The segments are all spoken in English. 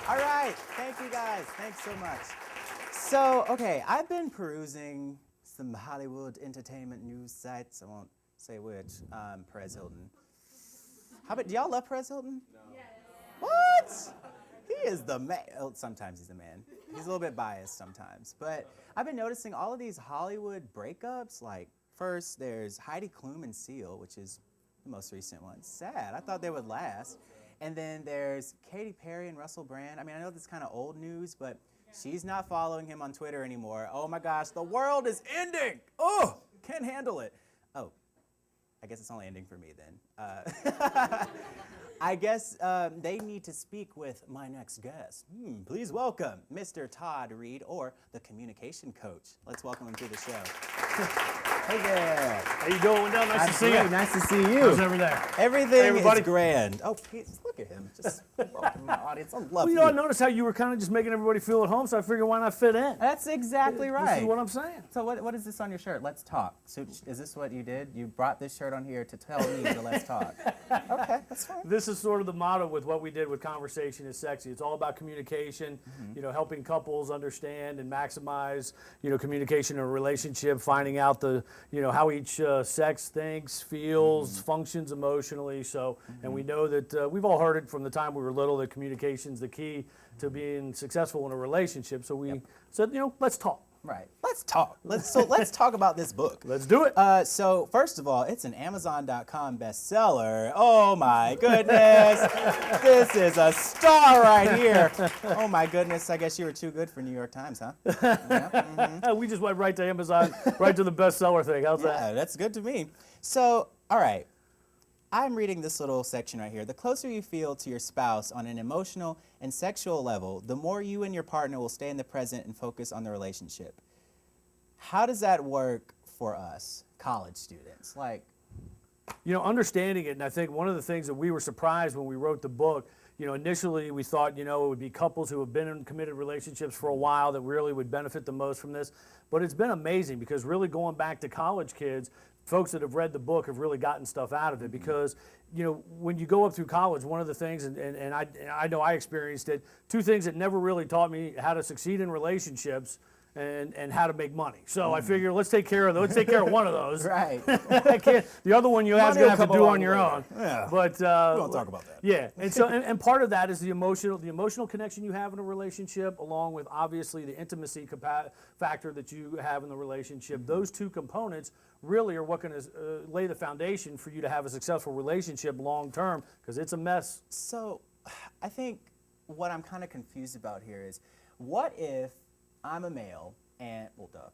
All right. Thank you guys. Thanks so much. So, okay, I've been perusing some Hollywood entertainment news sites. I won't say which. Perez Hilton. How about, do y'all love Perez Hilton? No. What? He is the man. Oh, sometimes he's the man. He's a little bit biased sometimes. But I've been noticing all of these Hollywood breakups. Like, first there's Heidi Klum and Seal, which is the most recent one. Sad. I thought they would last. And then there's Katy Perry and Russell Brand. I mean, I know this is kind of old news, but she's not following him on Twitter anymore. Oh my gosh, the world is ending. Oh, can't handle it. Oh, I guess it's only ending for me then. I guess they need to speak with my next guest. Please welcome Mr. Todd Reed, or the communication coach. Let's welcome him to the show. Hey there. How you doing, Wendell? Nice to see you. Nice to see you. How's everything? Everything is grand. Oh, please, look at him. Just welcome my audience. I love Well, you know, I noticed how you were kind of just making everybody feel at home, so I figured why not fit in? That's exactly right. This is what I'm saying. So what is this on your shirt? Let's talk. So is this what you did? You brought this shirt on here to tell me to let's talk. Okay, that's fine. This is sort of the motto with what we did with Conversation is Sexy. It's all about communication, you know, helping couples understand and maximize, you know, communication in a relationship, finding out the, you know, how each sex thinks, feels, functions emotionally. So, and we know that we've all heard it from the time we were little that communication's the key to being successful in a relationship. So we said, you know, let's talk. Right. Let's talk. Let's talk about this book. Let's do it. So first of all, it's an Amazon.com bestseller. Oh my goodness. This is a star right here. Oh my goodness. I guess you were too good for New York Times, huh? Yeah. We just went right to Amazon, right to the bestseller thing. How's that? Yeah, that's good to me. So, all right. I'm reading this little section right here. The closer you feel to your spouse on an emotional and sexual level, the more you and your partner will stay in the present and focus on the relationship. How does that work for us, college students? Like, you know, understanding it, and I think one of the things that we were surprised when we wrote the book, you know, initially we thought, you know, it would be couples who have been in committed relationships for a while that really would benefit the most from this. But it's been amazing because really going back to college kids, folks that have read the book have really gotten stuff out of it because, you know, when you go up through college, one of the things, and I know I experienced it, two things that never really taught me how to succeed in relationships and how to make money. So I figure let's take care of one of those. right. The other one you guys gonna have to do on your own. Yeah. But we won't talk about that. Yeah, and so and part of that is the emotional connection you have in a relationship, along with obviously the intimacy factor that you have in the relationship. Those two components really are what can lay the foundation for you to have a successful relationship long term, because it's a mess. So I think what I'm kind of confused about here is, what if I'm a male and, well, duh.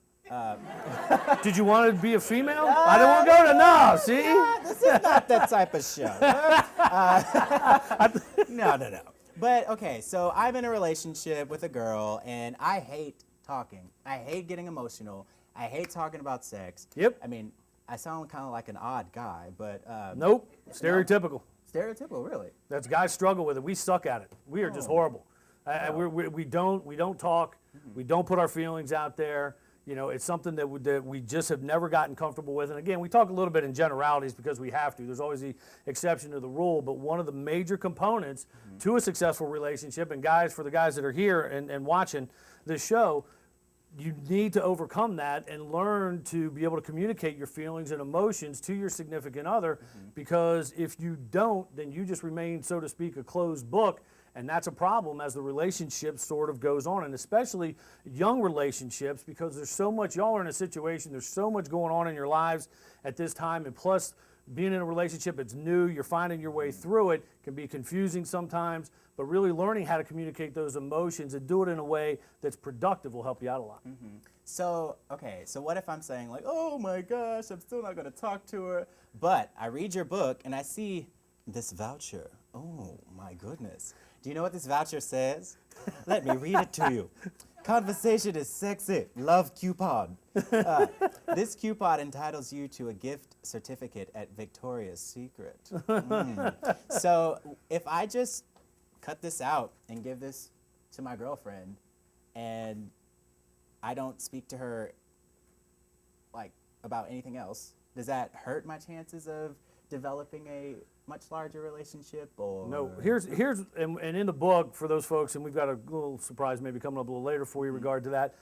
Did you want to be a female? I don't want to go to, no, see? This is not that type of show. No. But, okay, so I'm in a relationship with a girl, and I hate talking. I hate getting emotional. I hate talking about sex. Yep. I mean, I sound kind of like an odd guy, but... Nope, stereotypical. Stereotypical, really? That's guys struggle with it. We suck at it. We are just horrible. We don't talk. We don't put our feelings out there. You know, it's something that we just have never gotten comfortable with. And again, we talk a little bit in generalities because we have to. There's always the exception to the rule. But one of the major components to a successful relationship, and guys, for the guys that are here and watching this show, you need to overcome that and learn to be able to communicate your feelings and emotions to your significant other, because if you don't, then you just remain, so to speak, a closed book. And that's a problem as the relationship sort of goes on, and especially young relationships, because there's so much, y'all are in a situation, there's so much going on in your lives at this time, and plus being in a relationship, it's new, you're finding your way through it, can be confusing sometimes, but really learning how to communicate those emotions and do it in a way that's productive will help you out a lot. So, okay, so what if I'm saying like, oh my gosh, I'm still not gonna talk to her, but I read your book and I see this voucher. Oh my goodness. Do you know what this voucher says? Let me read it to you. Conversation is sexy. Love coupon. This coupon entitles you to a gift certificate at Victoria's Secret. So if I just cut this out and give this to my girlfriend and I don't speak to her like about anything else, does that hurt my chances of developing a much larger relationship, or No, here's and in the book for those folks, and we've got a little surprise maybe coming up a little later for you in regard to that.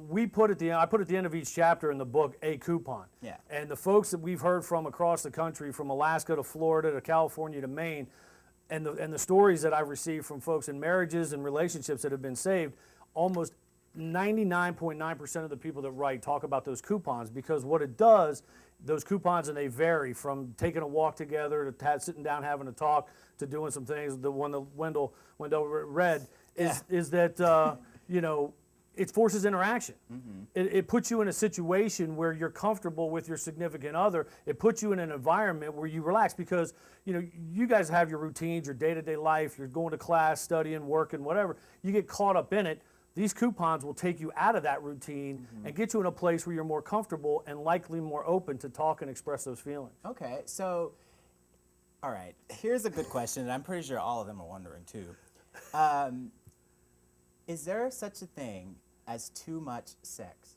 We put at the end, I put at the end of each chapter in the book a coupon. Yeah. And the folks that we've heard from across the country, from Alaska to Florida to California to Maine, and the stories that I've received from folks in marriages and relationships that have been saved, almost 99.9% of the people that write talk about those coupons, because what it does, those coupons, and they vary from taking a walk together to sitting down having a talk to doing some things. The one that Wendell read is that you know, it forces interaction. It puts you in a situation where you're comfortable with your significant other. It puts you in an environment where you relax, because you know, you guys have your routines, your day-to-day life. You're going to class, studying, working, whatever. You get caught up in it. These coupons will take you out of that routine and get you in a place where you're more comfortable and likely more open to talk and express those feelings. Okay, so, all right, here's a good question, and I'm pretty sure all of them are wondering too. Is there such a thing as too much sex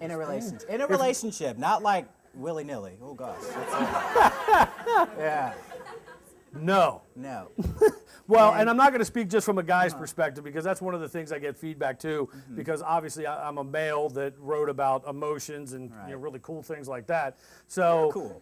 in a relationship? In a relationship, not like willy-nilly. Oh gosh. Yeah. No. No. Well, and I'm not going to speak just from a guy's perspective, because that's one of the things I get feedback too, because obviously I'm a male that wrote about emotions and you know, really cool things like that. So, cool.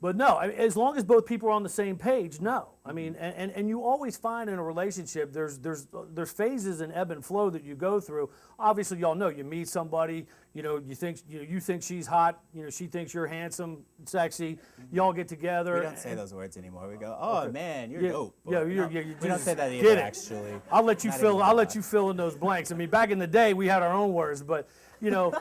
But no, I mean, as long as both people are on the same page, no. I mean, and you always find in a relationship there's phases and ebb and flow that you go through. Obviously, y'all know, you meet somebody, you know, you think she's hot, you know, she thinks you're handsome, sexy. Y'all get together. We don't say those words anymore. We go, "Oh man, you're dope." Yeah, Or, we don't say that either. Actually, I'll let you Not fill. even I'll that. let you fill in those blanks. I mean, back in the day, we had our own words, but you know,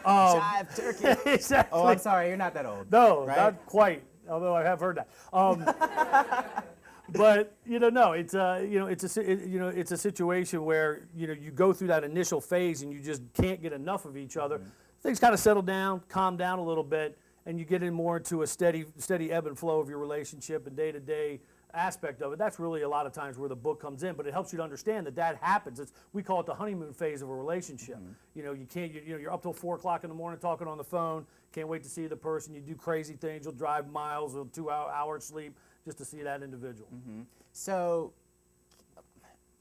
Jive turkey. exactly. Oh, I'm sorry, you're not that old. No, right? not quite. Although I have heard that. But you know, no, it's you know, it's a situation where you know, you go through that initial phase and you just can't get enough of each other. Things kind of settle down, calm down a little bit, and you get in more into a steady ebb and flow of your relationship and day-to-day aspect of it. That's really a lot of times where the book comes in, but it helps you to understand that that happens. We call it the honeymoon phase of a relationship. You know, you're up till 4 o'clock in the morning talking on the phone, can't wait to see the person, you do crazy things, you'll drive miles or 2 hours sleep just to see that individual. So,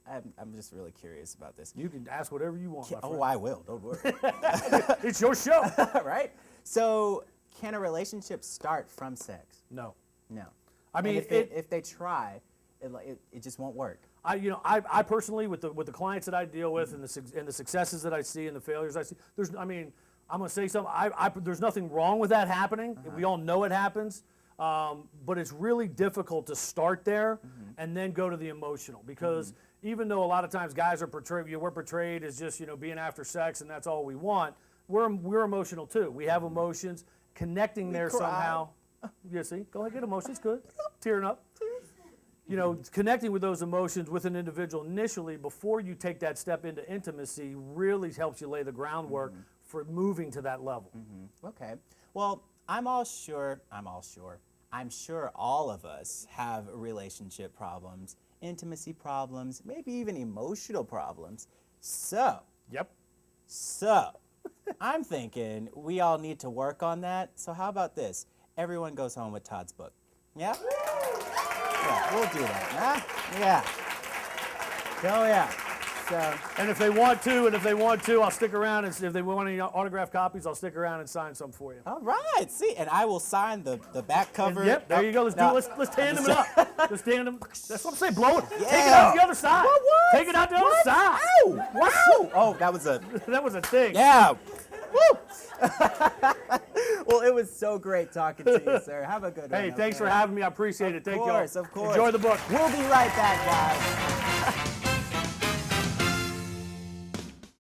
I'm just really curious about this. You can ask whatever you want, my friend. Oh, I will. Don't worry. It's your show. Right? So, can a relationship start from sex? No. No. I mean, and if they try, it just won't work. I personally, with the clients that I deal with and the successes that I see and the failures I see, I'm gonna say something. There's nothing wrong with that happening. We all know it happens, but it's really difficult to start there and then go to the emotional, because even though a lot of times guys are portrayed, we're portrayed as just being after sex and that's all we want. We're emotional too. We have emotions. Connecting there cry. somehow. You see, go ahead, get emotions, good. Tearing up. You know, connecting with those emotions with an individual initially before you take that step into intimacy really helps you lay the groundwork for moving to that level. Okay. Well, I'm sure all of us have relationship problems, intimacy problems, maybe even emotional problems. So, I'm thinking we all need to work on that. So how about this? Everyone goes home with Todd's book. Yeah? Yeah, we'll do that. Huh? Yeah. Oh, yeah. So, And if they want to, I'll stick around, and if they want any autographed copies, I'll stick around and sign some for you. all right. See, and I will sign the back cover. Yep, there you go. Let's tand them up. Let's tand them. That's what I'm saying. Blow it. Yeah. Take it out the other side. What? Take it out the other side. Ow! Wow! Oh, that was a... That was a thing. Yeah. Woo! Well, it was so great talking to you, sir. Have a good one. Hey, thanks for having me. I appreciate it. Thank you. Of course. Enjoy the book. We'll be right back, guys.